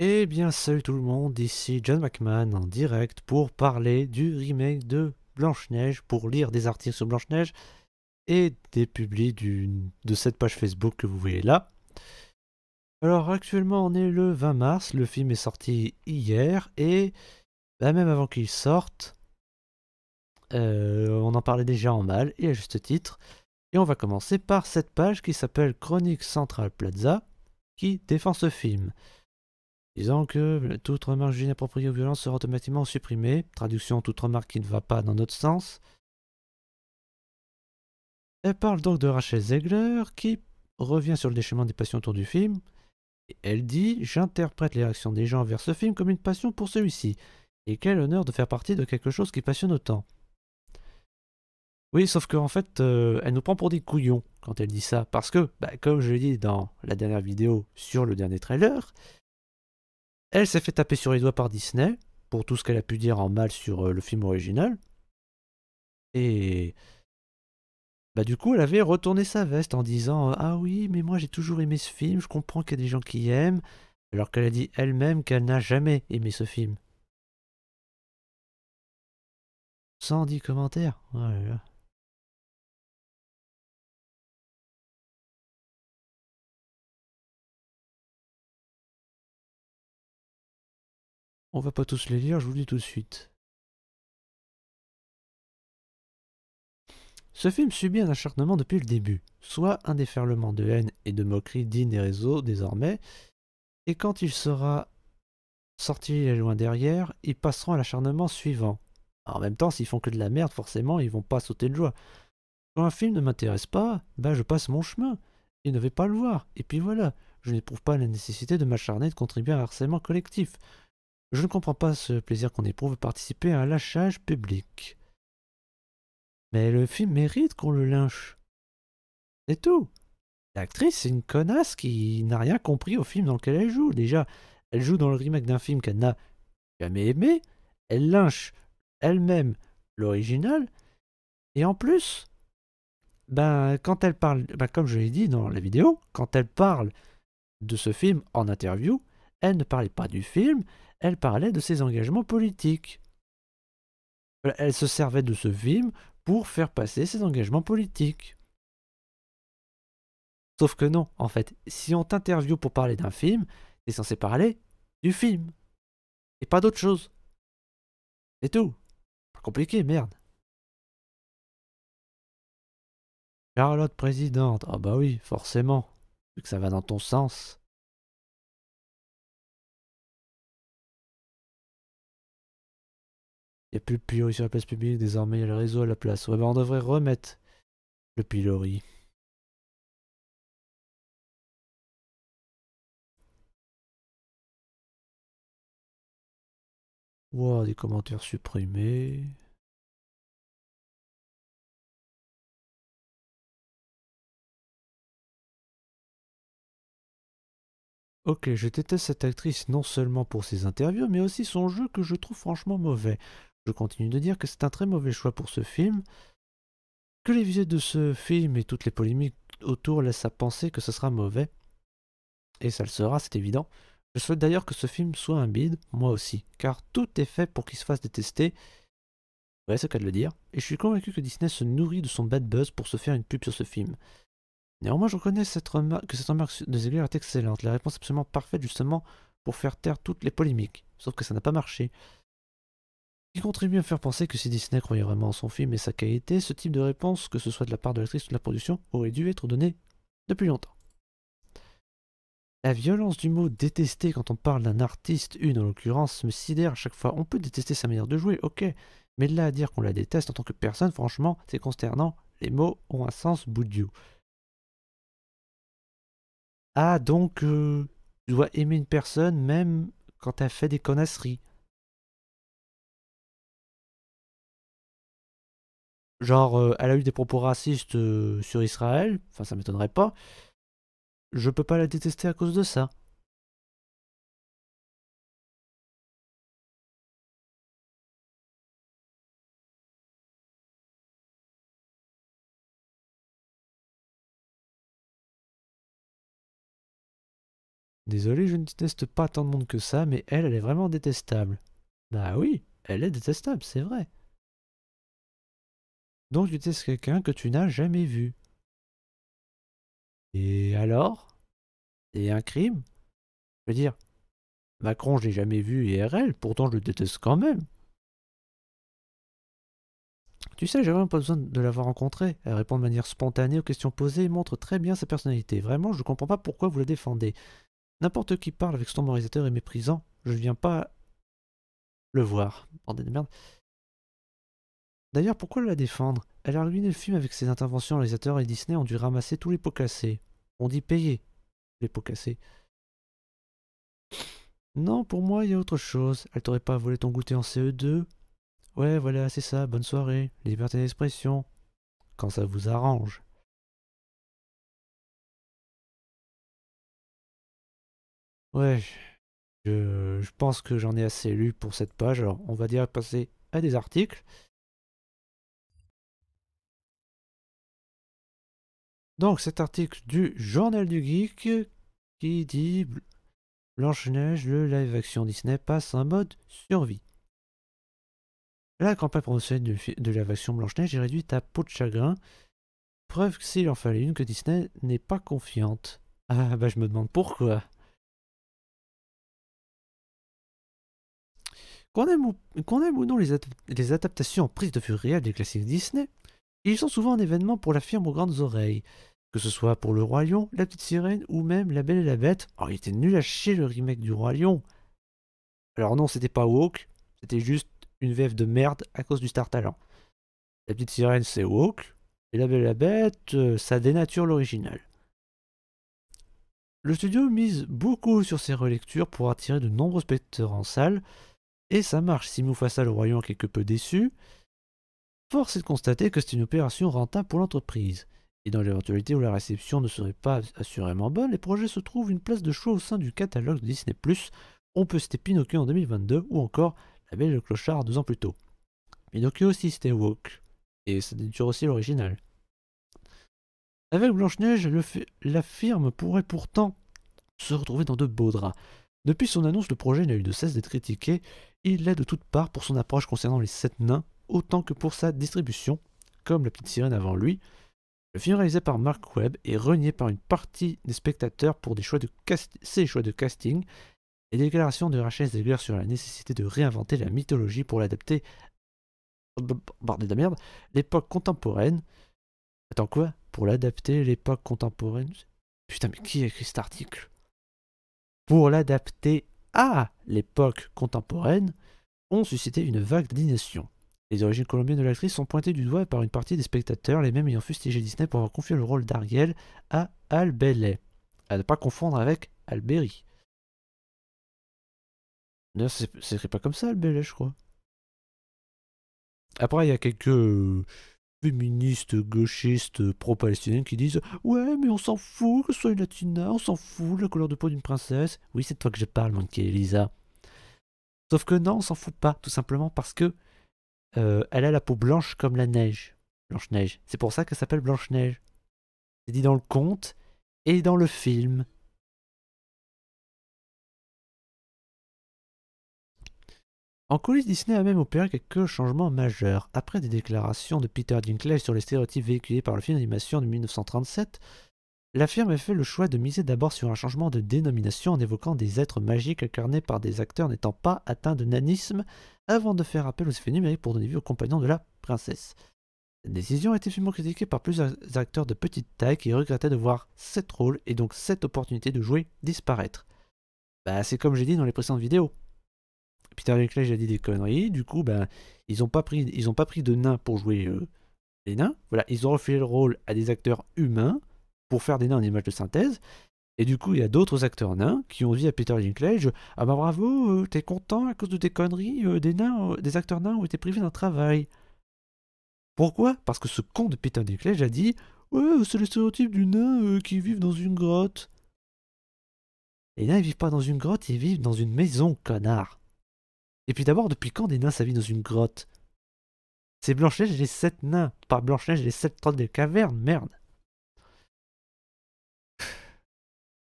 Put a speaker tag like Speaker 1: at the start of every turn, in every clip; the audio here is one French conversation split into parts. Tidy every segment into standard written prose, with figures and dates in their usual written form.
Speaker 1: Eh bien, salut tout le monde, ici John McMahon en direct pour parler du remake de Blanche-Neige, pour lire des articles sur Blanche-Neige et des publis de cette page Facebook que vous voyez là. Alors actuellement on est le 20 mars, le film est sorti hier et même avant qu'il sorte, on en parlait déjà en mal et à juste titre. Et on va commencer par cette page qui s'appelle Chronique Central Plaza qui défend ce film, disant que toute remarque jugée inappropriée ou violente sera automatiquement supprimée. Traduction, toute remarque qui ne va pas dans notre sens. Elle parle donc de Rachel Zegler, qui revient sur le déchaînement des passions autour du film. Et elle dit: j'interprète les réactions des gens vers ce film comme une passion pour celui-ci. Et quel honneur de faire partie de quelque chose qui passionne autant. Oui, sauf qu'en fait, elle nous prend pour des couillons quand elle dit ça. Parce que, comme je l'ai dit dans la dernière vidéo sur le dernier trailer, elle s'est fait taper sur les doigts par Disney pour tout ce qu'elle a pu dire en mal sur le film original. Et du coup, elle avait retourné sa veste en disant: ah oui, mais moi j'ai toujours aimé ce film, je comprends qu'il y a des gens qui aiment. Alors qu'elle a dit elle-même qu'elle n'a jamais aimé ce film. 110 commentaires. Oh là là. On va pas tous les lire, je vous le dis tout de suite. Ce film subit un acharnement depuis le début, soit un déferlement de haine et de moquerie digne des réseaux désormais, et quand il sera sorti loin derrière, ils passeront à l'acharnement suivant. En même temps, s'ils font que de la merde, forcément, ils vont pas sauter de joie. Quand un film ne m'intéresse pas, je passe mon chemin et ne vais pas le voir. Et puis voilà, je n'éprouve pas la nécessité de m'acharner et de contribuer à un harcèlement collectif. Je ne comprends pas ce plaisir qu'on éprouve à participer à un lâchage public. Mais le film mérite qu'on le lynche. C'est tout. L'actrice, c'est une connasse qui n'a rien compris au film dans lequel elle joue. Déjà, elle joue dans le remake d'un film qu'elle n'a jamais aimé. Elle lynche elle-même l'original. Et en plus, quand elle parle, comme je l'ai dit dans la vidéo, quand elle parle de ce film en interview, elle ne parlait pas du film, elle parlait de ses engagements politiques. Voilà, elle se servait de ce film pour faire passer ses engagements politiques. Sauf que non, en fait, si on t'interviewe pour parler d'un film, t'es censé parler du film, et pas d'autre chose. C'est tout. Pas compliqué, merde. Charlotte présidente, ah bah oui, forcément, vu que ça va dans ton sens. Il n'y a plus de pilori sur la place publique, désormais il y a le réseau à la place. Ouais, on devrait remettre le pilori. Wow, des commentaires supprimés. Ok, je déteste cette actrice non seulement pour ses interviews, mais aussi son jeu que je trouve franchement mauvais. Je continue de dire que c'est un très mauvais choix pour ce film, que les visuels de ce film et toutes les polémiques autour laissent à penser que ce sera mauvais, et ça le sera, c'est évident. Je souhaite d'ailleurs que ce film soit un bide, moi aussi, car tout est fait pour qu'il se fasse détester, ouais, c'est le cas de le dire, et je suis convaincu que Disney se nourrit de son bad buzz pour se faire une pub sur ce film. Néanmoins, je reconnais que cette remarque de Ziegler est excellente. La réponse est absolument parfaite justement pour faire taire toutes les polémiques. Sauf que ça n'a pas marché. Il contribue à faire penser que si Disney croyait vraiment en son film et sa qualité, ce type de réponse, que ce soit de la part de l'actrice ou de la production, aurait dû être donné depuis longtemps. La violence du mot détester quand on parle d'un artiste, une en l'occurrence, me sidère à chaque fois. On peut détester sa manière de jouer, ok, mais de là à dire qu'on la déteste en tant que personne, franchement, c'est consternant. Les mots ont un sens bout de Dieu. Ah, donc, tu dois aimer une personne même quand elle fait des connasseries. Genre, elle a eu des propos racistes sur Israël, enfin ça m'étonnerait pas. Je peux pas la détester à cause de ça. Désolé, je ne déteste pas tant de monde que ça, mais elle est vraiment détestable. Bah oui, elle est détestable, c'est vrai. Donc tu détestes quelqu'un que tu n'as jamais vu. Et alors? C'est un crime? Je veux dire, Macron, je l'ai jamais vu IRL, pourtant je le déteste quand même. Tu sais, j'ai vraiment pas besoin de l'avoir rencontrée. Elle répond de manière spontanée aux questions posées et montre très bien sa personnalité. Vraiment, je comprends pas pourquoi vous la défendez. N'importe qui parle avec son moralisateur et méprisant, je viens pas le voir. Bordel de merde. D'ailleurs, pourquoi la défendre? Elle a ruiné le film avec ses interventions. Les réalisateurs et Disney ont dû ramasser tous les pots cassés. On dit payer les pots cassés. Non, pour moi, il y a autre chose. Elle t'aurait pas volé ton goûter en CE2? Ouais, voilà, c'est ça, bonne soirée. Liberté d'expression. Quand ça vous arrange. Ouais, je pense que j'en ai assez lu pour cette page, alors on va direct passer à des articles. Donc cet article du Journal du Geek qui dit Blanche-Neige, le live-action Disney passe en mode survie. La campagne promotionnelle de live-action Blanche-Neige est réduite à peau de chagrin, preuve que s'il en fallait une que Disney n'est pas confiante. Ah bah je me demande pourquoi. Qu'on aime ou non les adaptations en prise de vue réelle des classiques Disney, ils sont souvent un événement pour la firme aux grandes oreilles. Que ce soit pour Le Roi Lion, La Petite Sirène ou même La Belle et la Bête. Alors il était nul à chier le remake du Roi Lion. Alors non, c'était pas woke, c'était juste une VF de merde à cause du Star Talent. La Petite Sirène c'est woke, et La Belle et la Bête, ça dénature l'original. Le studio mise beaucoup sur ces relectures pour attirer de nombreux spectateurs en salle, et ça marche. Si Mufasa le Roi Lion est quelque peu déçu, force est de constater que c'est une opération rentable pour l'entreprise. Et dans l'éventualité où la réception ne serait pas assurément bonne, les projets se trouvent une place de choix au sein du catalogue de Disney+. On peut citer Pinocchio en 2022 ou encore La Belle et le Clochard 2 ans plus tôt. Pinocchio aussi c'était woke, et ça dénature aussi l'original. Avec Blanche-Neige, la firme pourrait pourtant se retrouver dans de beaux draps. Depuis son annonce, le projet n'a eu de cesse d'être critiqué. Il l'est de toutes parts pour son approche concernant les 7 nains, autant que pour sa distribution, comme La Petite Sirène avant lui. Le film réalisé par Mark Webb est renié par une partie des spectateurs pour ses choix de casting et des déclarations de Rachel Zegler sur la nécessité de réinventer la mythologie pour l'adapter bordel de merde, l'époque contemporaine. Attends quoi? Pour l'adapter l'époque contemporaine? Putain mais qui a écrit cet article? Pour l'adapter à l'époque contemporaine, ont suscité une vague d'indignation. Les origines colombiennes de l'actrice sont pointées du doigt par une partie des spectateurs, les mêmes ayant fustigé Disney pour avoir confié le rôle d'Ariel à Al Bailey, à ne pas confondre avec Alberi. D'ailleurs, c'est écrit pas comme ça, Al Bailey, je crois. Après, il y a quelques féministes, gauchistes, pro-palestiniennes qui disent ouais, mais on s'en fout que ce soit une latina, on s'en fout de la couleur de peau d'une princesse. Oui, c'est de toi que je parle, Monkey Elisa. Sauf que non, on s'en fout pas, tout simplement parce que elle a la peau blanche comme la neige. Blanche-Neige. C'est pour ça qu'elle s'appelle Blanche-Neige. C'est dit dans le conte et dans le film. En coulisses, Disney a même opéré quelques changements majeurs. Après des déclarations de Peter Dinklage sur les stéréotypes véhiculés par le film d'animation de 1937, la firme a fait le choix de miser d'abord sur un changement de dénomination en évoquant des êtres magiques incarnés par des acteurs n'étant pas atteints de nanisme avant de faire appel aux effets numériques pour donner vie aux compagnons de la princesse. Cette décision a été vivement critiquée par plusieurs acteurs de petite taille qui regrettaient de voir cette rôle et donc cette opportunité de jouer disparaître. Bah c'est comme j'ai dit dans les précédentes vidéos. Peter Dinklage a dit des conneries, du coup bah ils ont pas pris de nains pour jouer les nains. Voilà, ils ont refilé le rôle à des acteurs humains pour faire des nains en image de synthèse. Et du coup, il y a d'autres acteurs nains qui ont dit à Peter Dinklage ah bah bravo, t'es content à cause de tes conneries, des nains, des acteurs nains ont été privés d'un travail. Pourquoi? Parce que ce con de Peter Dinklage a dit ouais, c'est le stéréotype du nain qui vivent dans une grotte. Les nains, ils vivent pas dans une grotte, ils vivent dans une maison, connard. Et puis d'abord, depuis quand des nains, ça vit dans une grotte? C'est Blanche-Neige et les 7 nains, pas Blanche-Neige et les 7 trolls des cavernes, merde.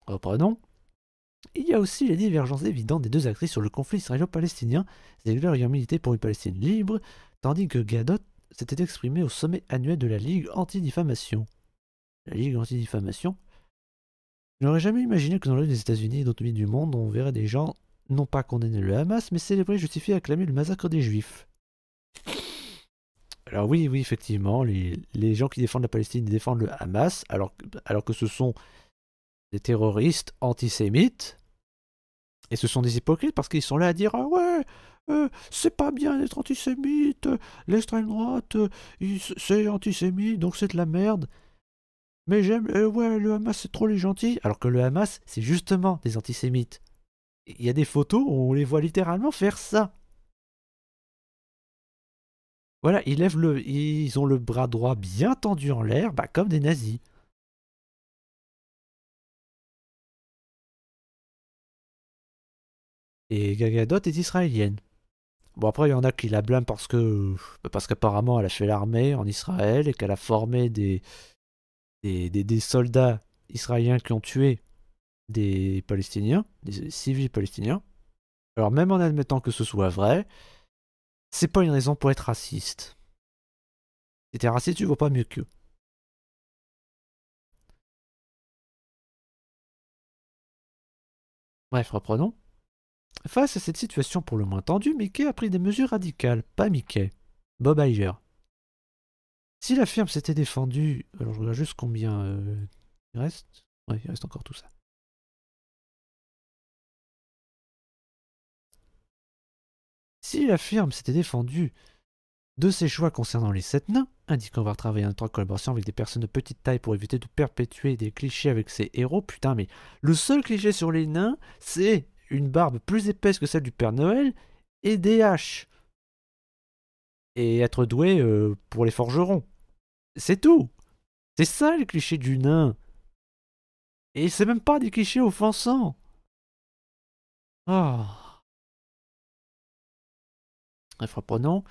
Speaker 1: Reprenons. Il y a aussi les divergences évidentes des deux actrices sur le conflit israélo-palestinien, Ziegler ayant milité pour une Palestine libre, tandis que Gadot s'était exprimé au sommet annuel de la Ligue anti-diffamation. La Ligue anti-diffamation. Je n'aurais jamais imaginé que dans l'œil des États-Unis et d'autres pays du monde, on verrait des gens non pas condamner le Hamas, mais célébrer, justifier et acclamer le massacre des Juifs. Alors oui, oui, effectivement, les gens qui défendent la Palestine défendent le Hamas, alors que ce sont des terroristes antisémites, et ce sont des hypocrites parce qu'ils sont là à dire ah ouais, c'est pas bien d'être antisémite, l'extrême droite, c'est antisémite, donc c'est de la merde. Mais j'aime, ouais, le Hamas c'est trop les gentils, alors que le Hamas c'est justement des antisémites. Il y a des photos où on les voit littéralement faire ça. Voilà, ils ont le bras droit bien tendu en l'air, bah, comme des nazis. Et Gal Gadot est israélienne. Bon, après, il y en a qui la blâment parce qu'apparemment, elle a fait l'armée en Israël et qu'elle a formé des soldats israéliens qui ont tué des Palestiniens, des civils palestiniens. Alors, même en admettant que ce soit vrai, c'est pas une raison pour être raciste. Si t'es raciste, tu vaux pas mieux qu'eux. Bref, reprenons. Face à cette situation pour le moins tendue, Mickey a pris des mesures radicales. Pas Mickey, Bob Iger. Si la firme s'était défendue... Alors je regarde juste combien il reste. Ouais, il reste encore tout ça. Si la firme s'était défendue de ses choix concernant les 7 nains, indiquant avoir travaillé en étroite collaboration avec des personnes de petite taille pour éviter de perpétuer des clichés avec ses héros, putain, mais le seul cliché sur les nains, c'est une barbe plus épaisse que celle du Père Noël et des haches. Et être doué pour les forgerons. C'est tout. C'est ça les clichés du nain. Et c'est même pas des clichés offensants. Ah. Bref, reprenons.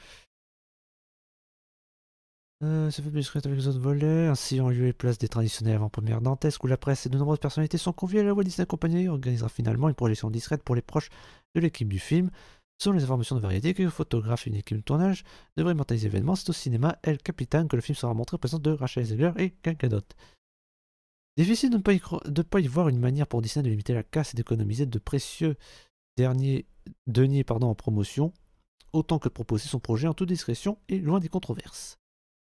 Speaker 1: Ça fait plus discrète avec les autres volets, ainsi en lieu et place des traditionnels avant-premières dantesques où la presse et de nombreuses personnalités sont conviées à la Walt Disney Company organisera finalement une projection discrète pour les proches de l'équipe du film. Selon les informations de Variety, que le photographe et une équipe de tournage devraient mentaliser l'événement, c'est au cinéma El Capitan que le film sera montré en présence de Rachel Zegler et Gal Gadot. Difficile de ne pas y voir une manière pour Disney de limiter la casse et d'économiser de précieux deniers en promotion, autant que de proposer son projet en toute discrétion et loin des controverses.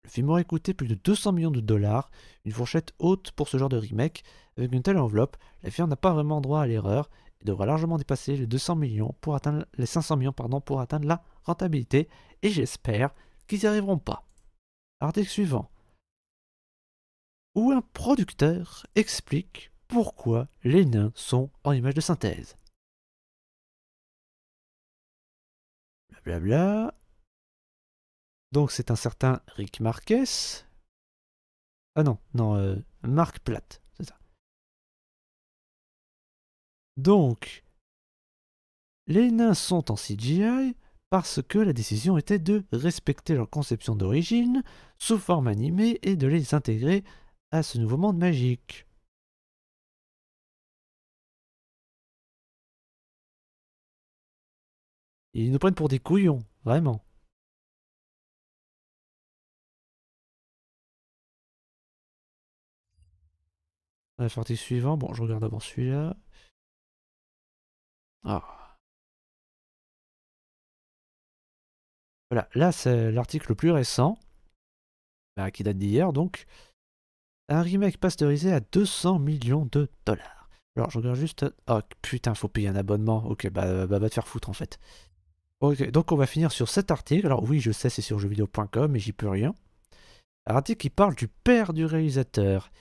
Speaker 1: Le film aurait coûté plus de 200 millions de dollars, une fourchette haute pour ce genre de remake. Avec une telle enveloppe, la firme n'a pas vraiment droit à l'erreur et devra largement dépasser les 200 millions pour atteindre les 500 millions pour atteindre la rentabilité. Et j'espère qu'ils n'y arriveront pas. Article suivant. Où un producteur explique pourquoi les nains sont en image de synthèse. Blablabla. Donc c'est un certain Rick Marquez. Ah non, non, Marc Platt, c'est ça. Donc, les nains sont en CGI parce que la décision était de respecter leur conception d'origine sous forme animée et de les intégrer à ce nouveau monde magique. Ils nous prennent pour des couillons, vraiment. Bref, article suivant, bon, je regarde d'abord celui-là. Ah. Voilà, là c'est l'article le plus récent, bah, qui date d'hier donc. Un remake pasteurisé à 200 millions de dollars. Alors je regarde juste... Oh putain, faut payer un abonnement. Ok, bah va te faire foutre en fait. Ok, donc on va finir sur cet article. Alors oui, je sais, c'est sur jeuxvideo.com, mais j'y peux rien. Un article qui parle du père du réalisateur,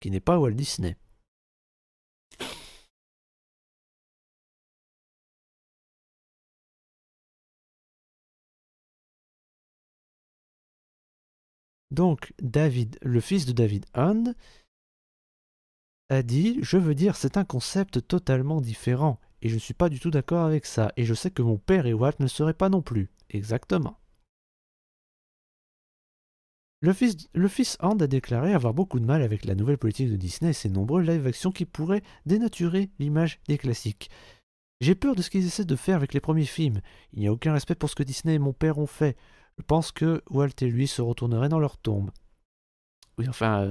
Speaker 1: qui n'est pas Walt Disney. Donc David, le fils de David Hand, a dit je veux dire, c'est un concept totalement différent, et je ne suis pas du tout d'accord avec ça, et je sais que mon père et Walt ne seraient pas non plus. Exactement. Le fils Hand a déclaré avoir beaucoup de mal avec la nouvelle politique de Disney et ses nombreux live-action qui pourraient dénaturer l'image des classiques. J'ai peur de ce qu'ils essaient de faire avec les premiers films. Il n'y a aucun respect pour ce que Disney et mon père ont fait. Je pense que Walt et lui se retourneraient dans leur tombe. Oui, enfin,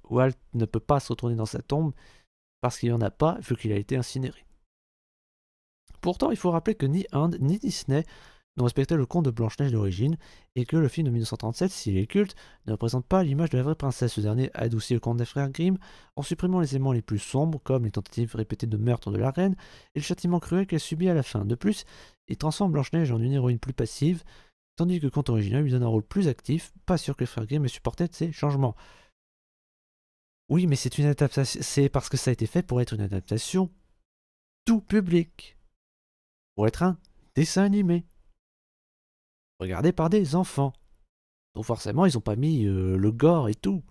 Speaker 1: Walt ne peut pas se retourner dans sa tombe parce qu'il n'y en a pas, vu qu'il a été incinéré. Pourtant, il faut rappeler que ni Hand ni Disney n'ont respecté le conte de Blanche-Neige d'origine, et que le film de 1937, s'il est culte, ne représente pas l'image de la vraie princesse. Ce dernier a adouci le conte des frères Grimm en supprimant les éléments les plus sombres, comme les tentatives répétées de meurtre de la reine et le châtiment cruel qu'elle subit à la fin. De plus, il transforme Blanche-Neige en une héroïne plus passive, tandis que le conte original lui donne un rôle plus actif. Pas sûr que les frères Grimm aient supporté de ces changements. Oui, mais c'est une adaptation, c'est parce que ça a été fait pour être une adaptation tout public, pour être un dessin animé, regardé par des enfants. Donc forcément, ils ont pas mis le gore et tout.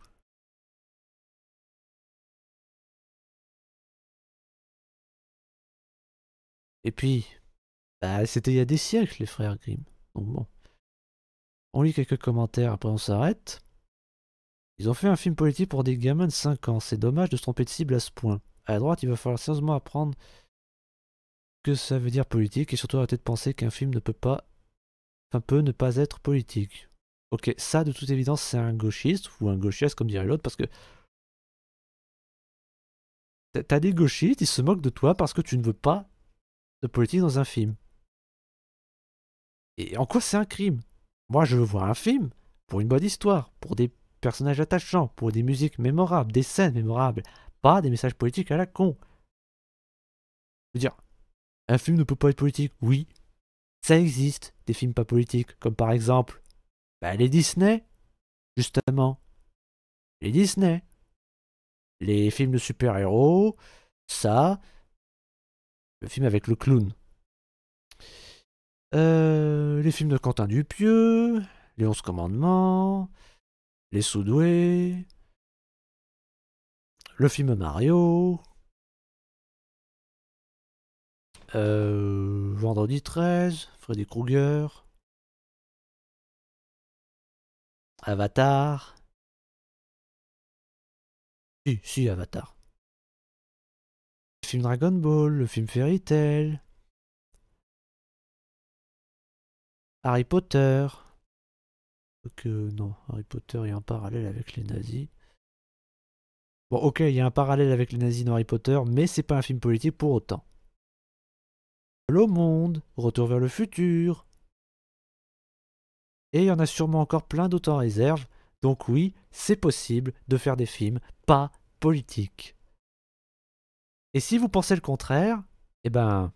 Speaker 1: Et puis, bah, c'était il y a des siècles, les frères Grimm. Donc bon. On lit quelques commentaires, après on s'arrête. Ils ont fait un film politique pour des gamins de 5 ans. C'est dommage de se tromper de cible à ce point. À la droite, il va falloir sérieusement apprendre que ça veut dire politique et surtout arrêter de penser qu'un film ne peut pas, enfin peut ne pas être politique. Ok, ça de toute évidence c'est un gauchiste ou un gauchiste comme dirait l'autre parce que t'as des gauchistes, ils se moquent de toi parce que tu ne veux pas de politique dans un film. Et en quoi c'est un crime? Moi je veux voir un film pour une bonne histoire, pour des personnages attachants, pour des musiques mémorables, des scènes mémorables, pas des messages politiques à la con. Je veux dire, un film ne peut pas être politique, oui, ça existe, des films pas politiques, comme par exemple bah, les Disney, justement. Les Disney. Les films de super-héros, ça, le film avec le clown. Les films de Quentin Dupieux, les 11 commandements, les Soudoués, le film Mario, Vendredi 13, Freddy Krueger, Avatar. Si, Avatar. Le film Dragon Ball, le film Fairy Tail, Harry Potter. Non, Harry Potter, il y a un parallèle avec les nazis. Bon, ok, il y a un parallèle avec les nazis dans Harry Potter, mais c'est pas un film politique pour autant. Le Monde, Retour vers le futur. Et il y en a sûrement encore plein d'autres en réserve. Donc oui, c'est possible de faire des films pas politiques. Et si vous pensez le contraire, eh ben,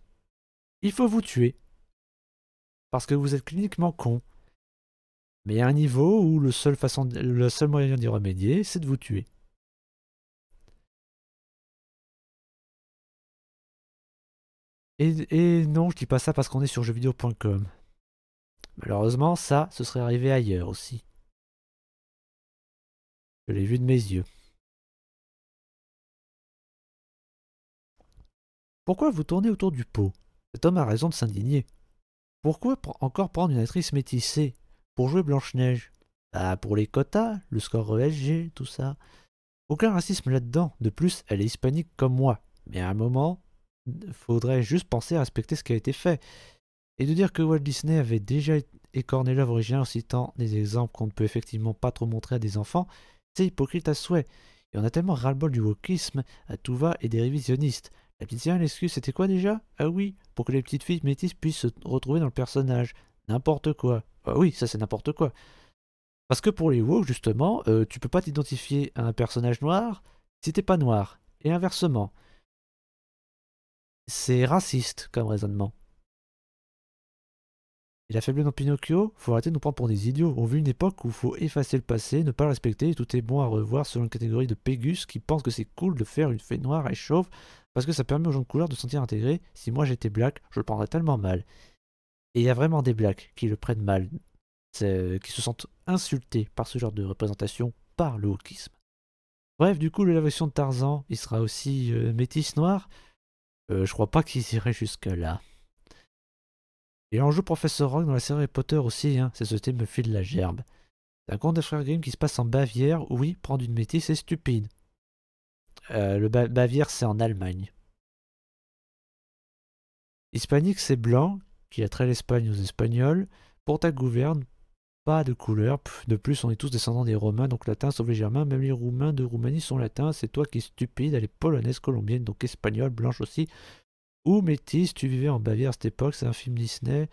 Speaker 1: il faut vous tuer. Parce que vous êtes cliniquement con. Mais il y a un niveau où le seul moyen d'y remédier, c'est de vous tuer. Et non, je dis pas ça parce qu'on est sur jeuxvideo.com. Malheureusement, ça, ce serait arrivé ailleurs aussi. Je l'ai vu de mes yeux. Pourquoi vous tournez autour du pot? Cet homme a raison de s'indigner. Pourquoi encore prendre une actrice métissée pour jouer Blanche-Neige? Ah, pour les quotas, le score ESG, tout ça. Aucun racisme là-dedans. De plus, elle est hispanique comme moi. Mais à un moment, faudrait juste penser à respecter ce qui a été fait. Et de dire que Walt Disney avait déjà écorné l'œuvre originale en citant des exemples qu'on ne peut effectivement pas trop montrer à des enfants, c'est hypocrite à souhait. Et on a tellement ras-le-bol du wokisme à tout va et des révisionnistes. La petite sirène, l'excuse, c'était quoi déjà? Ah oui, pour que les petites filles métisses puissent se retrouver dans le personnage. N'importe quoi. Ah oui, ça c'est n'importe quoi. Parce que pour les woke, justement, tu peux pas t'identifier à un personnage noir si t'es pas noir. Et inversement. C'est raciste comme raisonnement. Il a faiblé dans Pinocchio, faut arrêter de nous prendre pour des idiots. On vit une époque où faut effacer le passé, ne pas le respecter, et tout est bon à revoir selon une catégorie de Pégus qui pensent que c'est cool de faire une fée noire et chauve parce que ça permet aux gens de couleur de se sentir intégrés. Si moi j'étais black, je le prendrais tellement mal. Et il y a vraiment des blacks qui le prennent mal, qui se sentent insultés par ce genre de représentation par le wokisme. Bref, du coup, la version de Tarzan, il sera aussi métis noir. Je crois pas qu'ils iraient jusque là. Et on joue Professeur Rogue dans la série Harry Potter aussi, hein. C'est ce thème me file la gerbe. C'est un conte des frères Grimm qui se passe en Bavière. Oui, prendre une métisse, c'est stupide. Le Bavière, c'est en Allemagne. Hispanique, c'est blanc, qui attrait l'Espagne aux Espagnols. Pour ta gouverne, pas de couleur. De plus, on est tous descendants des Romains, donc latins, sauf les Germains. Même les Roumains de Roumanie sont latins. C'est toi qui es stupide. Elle est polonaise, colombienne, donc espagnole, blanche aussi. Ou métisse, tu vivais en Bavière à cette époque. C'est un film Disney.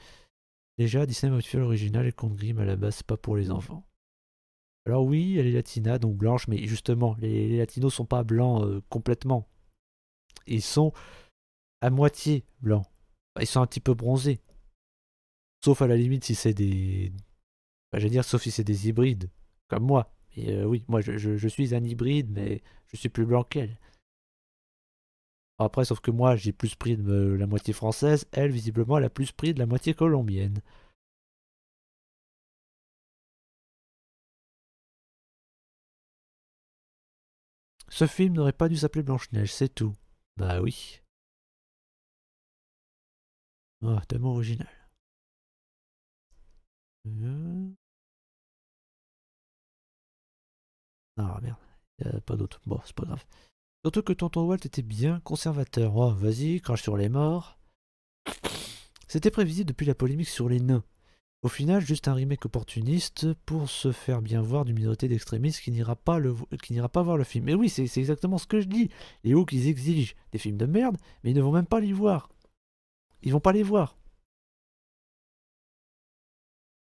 Speaker 1: Déjà, Disney modifié l'original et Conte Grimm à la base, c'est pas pour les enfants. Alors oui, elle est latina, donc blanche, mais justement, les latinos sont pas blancs complètement. Ils sont à moitié blancs. Ils sont un petit peu bronzés. Sauf à la limite si c'est des... Enfin, je veux dire, sauf si c'est des hybrides, comme moi. Et oui, moi je suis un hybride, mais je suis plus blanc qu'elle. Après, sauf que moi j'ai plus pris de la moitié française, elle visiblement elle a plus pris de la moitié colombienne. Ce film n'aurait pas dû s'appeler Blanche-Neige, c'est tout. Bah oui. Oh, tellement original. Euh, Ah merde, y a pas d'autre. Bon, c'est pas grave. Surtout que Tonton Walt était bien conservateur. Oh, vas-y, crache sur les morts. C'était prévisible depuis la polémique sur les nains. Au final, juste un remake opportuniste pour se faire bien voir d'une minorité d'extrémistes qui n'ira pas voir le film. Mais oui, c'est exactement ce que je dis. Les hauts ils exigent des films de merde, mais ils ne vont même pas les voir. Ils vont pas les voir.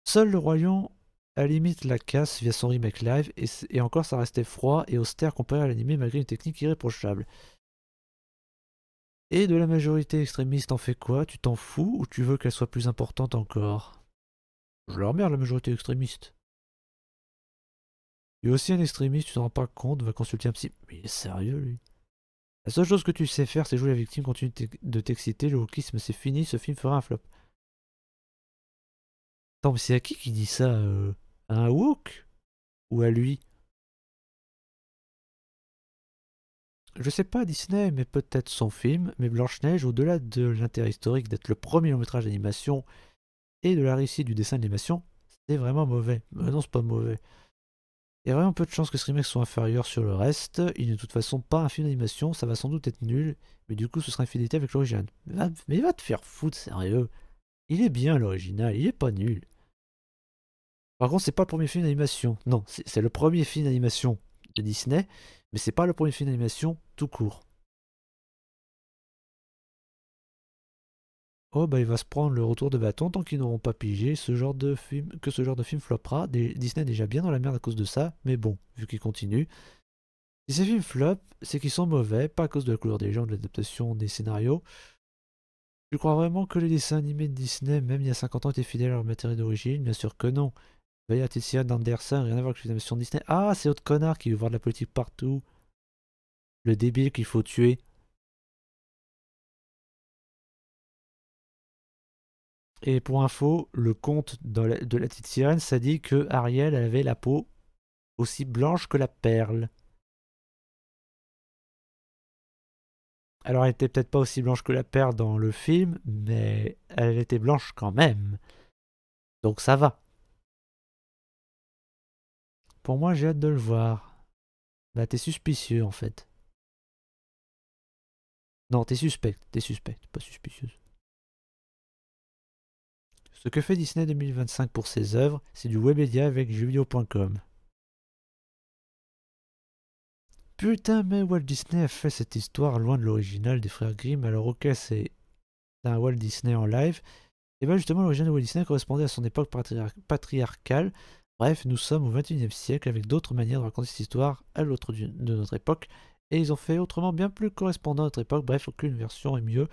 Speaker 1: Seul le Royaume a limite la casse via son remake live, et encore ça restait froid et austère comparé à l'animé malgré une technique irréprochable. Et de la majorité extrémiste, t'en fais quoi? Tu t'en fous ou tu veux qu'elle soit plus importante encore? Je leur merde la majorité extrémiste. Il y a aussi un extrémiste, tu t'en rends pas compte, va consulter un psy. Mais il est sérieux lui? La seule chose que tu sais faire, c'est jouer la victime, continue de t'exciter, le wokisme c'est fini, ce film fera un flop. Attends, mais c'est à qui dit ça À un woke? Ou à lui? Je sais pas Disney, mais peut-être son film, mais Blanche-Neige, au-delà de l'intérêt historique d'être le premier long métrage d'animation et de la réussite du dessin d'animation, c'est vraiment mauvais. Mais non, c'est pas mauvais. Il y a vraiment peu de chances que ce remake soit inférieur sur le reste. Il n'est de toute façon pas un film d'animation, ça va sans doute être nul, mais du coup ce sera une fidélité avec l'original. Mais va te faire foutre, sérieux. Il est bien l'original, il est pas nul. Par contre, c'est pas le premier film d'animation. Non, c'est le premier film d'animation de Disney, mais c'est pas le premier film d'animation tout court. Oh bah il va se prendre le retour de bâton tant qu'ils n'auront pas pigé ce genre de film, que ce genre de film floppera. Disney est déjà bien dans la merde à cause de ça, mais bon, vu qu'il continue. Si ces films flop, c'est qu'ils sont mauvais, pas à cause de la couleur des gens, de l'adaptation des scénarios. Tu crois vraiment que les dessins animés de Disney, même il y a 50 ans, étaient fidèles à leur matériel d'origine? Bien sûr que non. D'ailleurs, Tetsuya Anderson, rien à voir avec les animations Disney. Ah, c'est autre connard qui veut voir de la politique partout. Le débile qu'il faut tuer. Et pour info, le conte de la petite sirène, ça dit que Ariel elle avait la peau aussi blanche que la perle. Alors elle était peut-être pas aussi blanche que la perle dans le film, mais elle était blanche quand même. Donc ça va. Pour moi, j'ai hâte de le voir. Bah t'es suspicieux en fait. Non, t'es suspecte, pas suspicieuse. Ce que fait Disney 2025 pour ses œuvres, c'est du webmedia avec jeuxvideo.com. Putain, mais Walt Disney a fait cette histoire loin de l'original des frères Grimm, alors ok, c'est un Walt Disney en live. Et bien justement, l'origine de Walt Disney correspondait à son époque patriarcale. Bref, nous sommes au XXIe siècle avec d'autres manières de raconter cette histoire à l'autre de notre époque. Et ils ont fait autrement bien plus correspondant à notre époque. Bref, aucune version est mieux,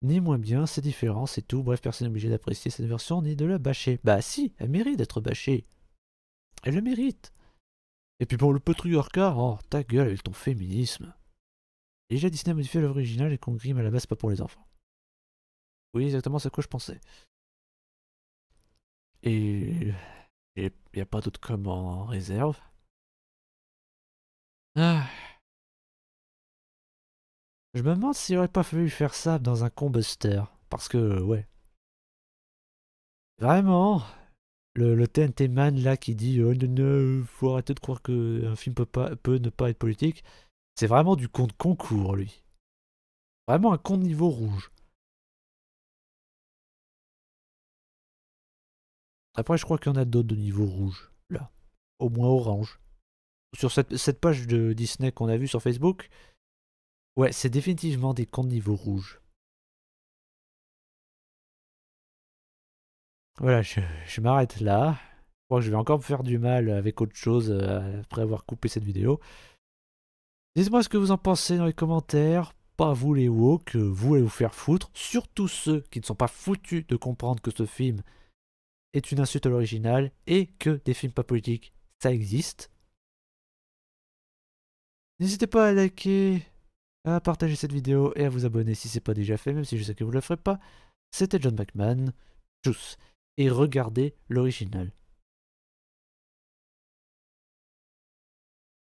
Speaker 1: ni moins bien, c'est différent, c'est tout. Bref, personne n'est obligé d'apprécier cette version ni de la bâcher. Bah si, elle mérite d'être bâchée. Elle le mérite. Et puis pour le patriarcat, oh ta gueule avec ton féminisme. Déjà Disney a modifié l'œuvre originale et qu'on grime à la base c'est pas pour les enfants. Oui, exactement, c'est à quoi je pensais. Et il n'y a pas d'autre com en réserve. Ah, je me demande s'il aurait pas fallu faire ça dans un combuster. Parce que, ouais. Vraiment, le TNT man là qui dit oh, non, non, faut arrêter de croire qu'un film peut ne pas être politique. C'est vraiment du conte concours, lui. Vraiment un conte niveau rouge. Après, je crois qu'il y en a d'autres de niveau rouge, là. Au moins orange. Sur cette page de Disney qu'on a vue sur Facebook, ouais, c'est définitivement des contes niveau rouge. Voilà, je m'arrête là. Je crois que je vais encore me faire du mal avec autre chose après avoir coupé cette vidéo. Dites-moi ce que vous en pensez dans les commentaires. Pas vous les woke, vous allez vous faire foutre. Surtout ceux qui ne sont pas foutus de comprendre que ce film est une insulte à l'original et que des films pas politiques, ça existe. N'hésitez pas à liker, à partager cette vidéo et à vous abonner si c'est pas déjà fait, même si je sais que vous ne le ferez pas. C'était John Bachman, tchuss, et regardez l'original.